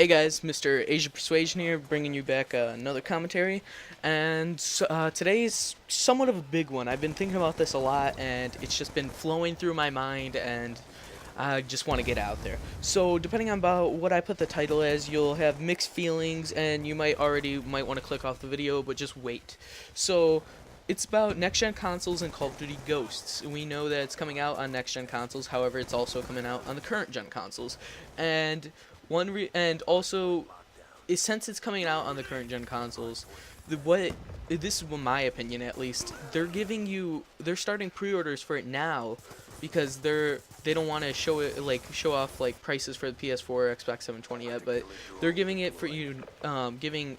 Hey guys, Mr. Asia Persuasion here, bringing you back another commentary, and today's somewhat of a big one. I've been thinking about this a lot, and it's just been flowing through my mind, and I just want to get out there. So, depending on about what I put the title as, you'll have mixed feelings, and you might want to click off the video, but just wait. So, it's about next-gen consoles and Call of Duty Ghosts. We know that it's coming out on next-gen consoles, however, it's also coming out on the current-gen consoles, and also, since it's coming out on the current gen consoles, this is my opinion at least. They're starting pre-orders for it now because they don't want to show off like prices for the PS4 or Xbox 720 yet, but they're giving it for you, giving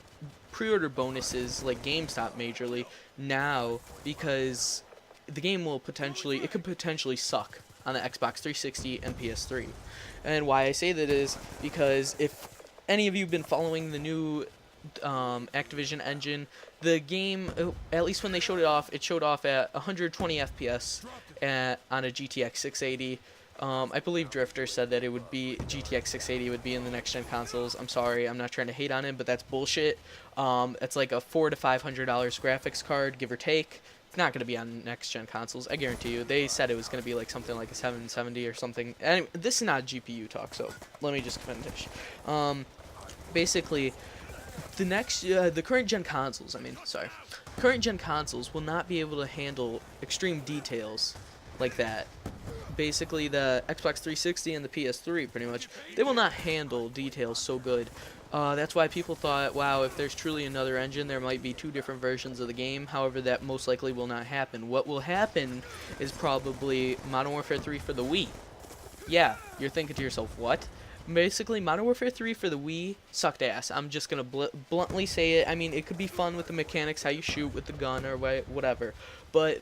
pre-order bonuses like GameStop majorly now because the game could potentially suck on the Xbox 360 and PS3. And why I say that is because if any of you have been following the new Activision engine, the game, at least when they showed it showed off at 120 FPS on a GTX 680. I believe Drifter said that GTX 680 would be in the next gen consoles. I'm sorry, I'm not trying to hate on it, but that's bullshit. It's like a $400 to $500 graphics card, give or take. It's not going to be on next-gen consoles, I guarantee you. They said it was going to be like something like a 770 or something. Anyway, this is not GPU talk, so let me just finish. Basically, the current-gen consoles, current-gen consoles will not be able to handle extreme details like that. Basically, the Xbox 360 and the PS3, pretty much, they will not handle details so good. That's why people thought, wow, if there's truly another engine, there might be two different versions of the game. However, that most likely will not happen. What will happen is probably Modern Warfare 3 for the Wii. Yeah, you're thinking to yourself, what? Basically, Modern Warfare 3 for the Wii sucked ass. I'm just going to bluntly say it. I mean, it could be fun with the mechanics, how you shoot with the gun or whatever. But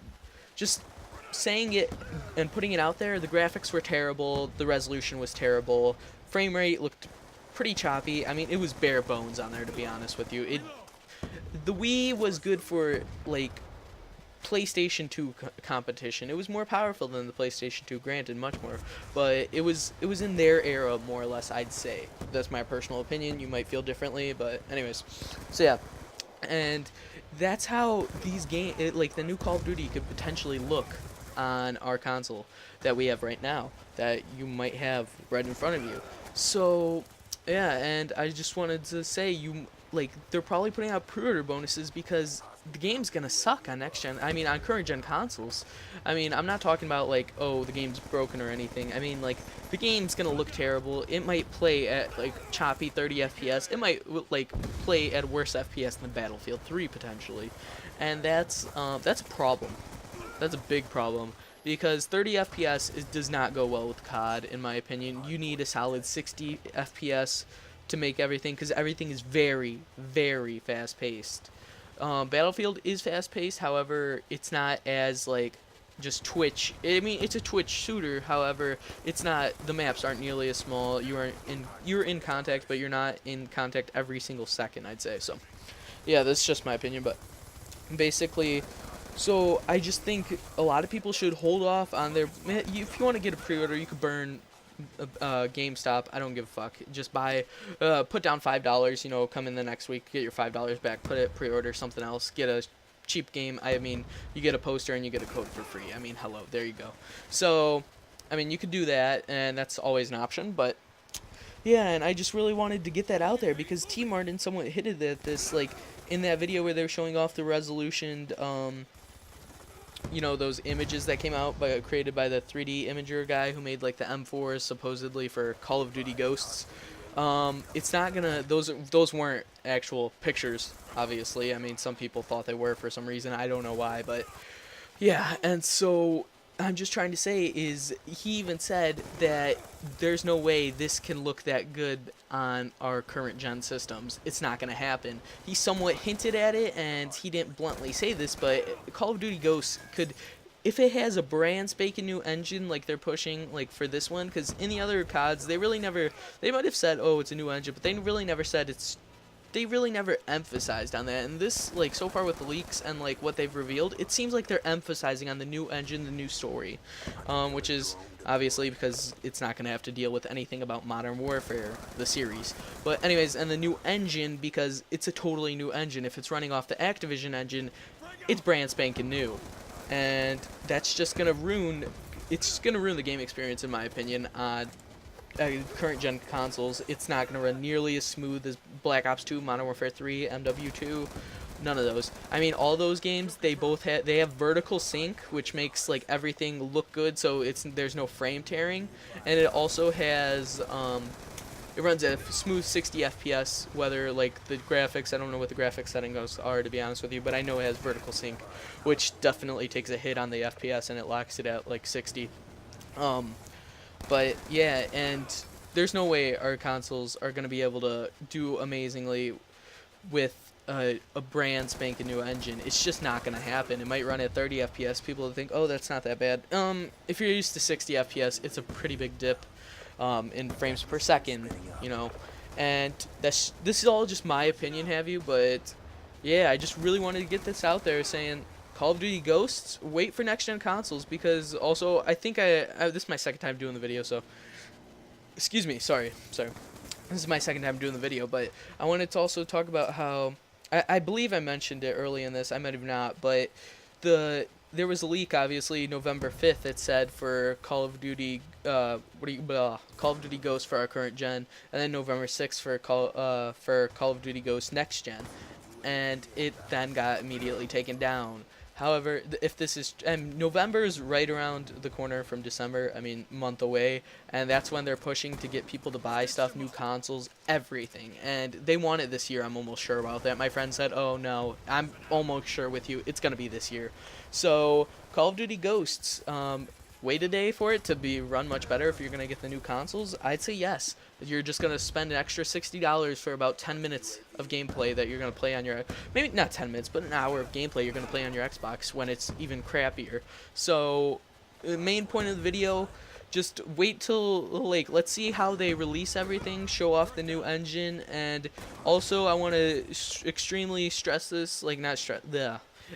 just saying it and putting it out there, the graphics were terrible, the resolution was terrible, frame rate looked pretty choppy. I mean, it was bare bones on there, to be honest with you. The Wii was good for like PlayStation 2 competition. It was more powerful than the PlayStation 2, granted, much more, but it was in their era more or less, I'd say. That's my personal opinion. You might feel differently, but anyways. So yeah, and that's how these like the new Call of Duty could potentially look on our console that we have right now, that you might have right in front of you. So yeah, and I just wanted to say, they're probably putting out pre-order bonuses because the game's gonna suck on on current gen consoles. I mean, I'm not talking about like, oh, the game's broken or anything. I mean, like, the game's gonna look terrible. It might play at like choppy 30 FPS. It might like play at worse FPS than Battlefield 3 potentially, and that's a problem. That's a big problem. Because 30 FPS does not go well with COD, in my opinion. You need a solid 60 FPS to make everything, because everything is very, very fast-paced. Battlefield is fast-paced, however, it's not as, like, just Twitch. I mean, it's a Twitch shooter, however, it's not, the maps aren't nearly as small. You're in contact, but you're not in contact every single second, I'd say. So, yeah, that's just my opinion, but basically, so I just think a lot of people should hold off on their. If you want to get a pre-order, you could burn GameStop. I don't give a fuck. Just buy, put down $5. You know, come in the next week, get your $5 back. Put it pre-order something else. Get a cheap game. I mean, you get a poster and you get a code for free. I mean, hello, there you go. So, I mean, you could do that, and that's always an option. But yeah, and I just really wanted to get that out there because T Martin somewhat hinted at this, like in that video where they were showing off the resolution. You know, those images that came out created by the 3D imager guy who made like the M4s supposedly for Call of Duty Ghosts. It's not gonna, those weren't actual pictures, obviously. I mean, some people thought they were for some reason. I don't know why, but yeah. And so I'm just trying to say is he even said that there's no way this can look that good on our current gen systems. It's not going to happen. He somewhat hinted at it, and he didn't bluntly say this, but Call of Duty Ghosts could, if it has a brand spanking new engine like they're pushing like for this one, because in the other CODs they might have said, oh, it's a new engine, but they really never said it's they really never emphasized on that. And this, like, so far with the leaks and like what they've revealed, it seems like they're emphasizing on the new engine, the new story, which is obviously because it's not going to have to deal with anything about Modern Warfare, the series. But anyways, and the new engine, because it's a totally new engine. If it's running off the Activision engine, it's brand spanking new, and that's just gonna ruin. It's just gonna ruin the game experience, in my opinion, on current gen consoles. It's not going to run nearly as smooth as BlackOps2, Modern Warfare 3, MW2, none of those. I mean, all those games, they have vertical sync, which makes like everything look good, so there's no frame tearing, and it also has it runs at a smooth 60 FPS, whether like the graphics, I don't know what the graphics settings are, to be honest with you, but I know it has vertical sync, which definitely takes a hit on the FPS and it locks it at like 60. But yeah, and there's no way our consoles are going to be able to do amazingly with a brand spanking new engine. It's just not going to happen. It might run at 30 FPS. People will think, oh, that's not that bad. If you're used to 60 FPS, it's a pretty big dip in frames per second, you know. And this is all just my opinion, have you? But yeah, I just really wanted to get this out there saying, Call of Duty Ghosts, wait for next-gen consoles, because also, I think this is my second time doing the video, so, excuse me, sorry, this is my second time doing the video, but I wanted to also talk about how, I believe I mentioned it early in this, I might have not, but there was a leak, obviously, November 5th, it said for Call of Duty, Call of Duty Ghosts for our current gen, and then November 6th for Call of Duty Ghosts next gen, and it then got immediately taken down. However, if this is, and November is right around the corner from December, I mean, month away, and that's when they're pushing to get people to buy stuff, new consoles, everything, and they want it this year, I'm almost sure about that. My friend said, oh no, I'm almost sure with you, it's going to be this year. So, Call of Duty Ghosts, wait a day for it to be run much better if you're going to get the new consoles? I'd say yes. You're just going to spend an extra $60 for about 10 minutes of gameplay that you're going to play on your, maybe not 10 minutes, but an hour of gameplay you're going to play on your Xbox when it's even crappier. So, the main point of the video, just wait till, like, let's see how they release everything, show off the new engine, and also I want to extremely stress this, like,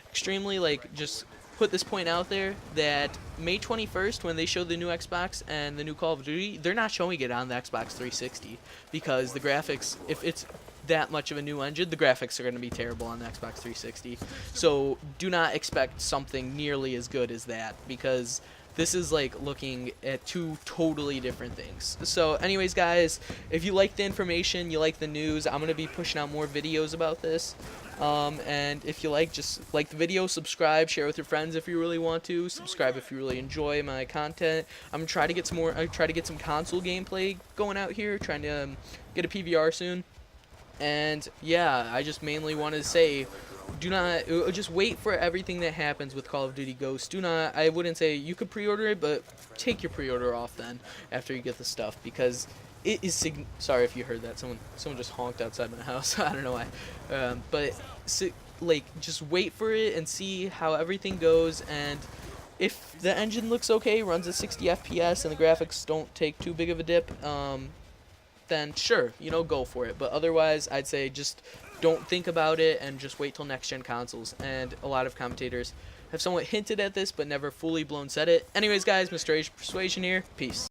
extremely, like, just put this point out there that May 21st, when they show the new Xbox and the new Call of Duty, they're not showing it on the Xbox 360 because the graphics, if it's that much of a new engine, the graphics are going to be terrible on the Xbox 360. So do not expect something nearly as good as that, because this is like looking at two totally different things. So anyways, guys, if you like the information, you like the news, I'm going to be pushing out more videos about this. And if you like, just like the video, subscribe, share with your friends if you really want to, subscribe if you really enjoy my content. I'm gonna try to get some console gameplay going out here, trying to get a PVR soon. And yeah, I just mainly wanted to say, do not just wait for everything that happens with Call of Duty Ghosts. I wouldn't say you could pre-order it, but take your pre-order off then after you get the stuff, because it is sorry if you heard that. Someone just honked outside my house. I don't know why. But like, just wait for it and see how everything goes. And if the engine looks okay, runs at 60 FPS, and the graphics don't take too big of a dip, then sure, you know, go for it. But otherwise, I'd say just don't think about it and just wait till next-gen consoles. And a lot of commentators have somewhat hinted at this, but never fully blown said it. Anyways, guys, Mr. Age Persuasion here. Peace.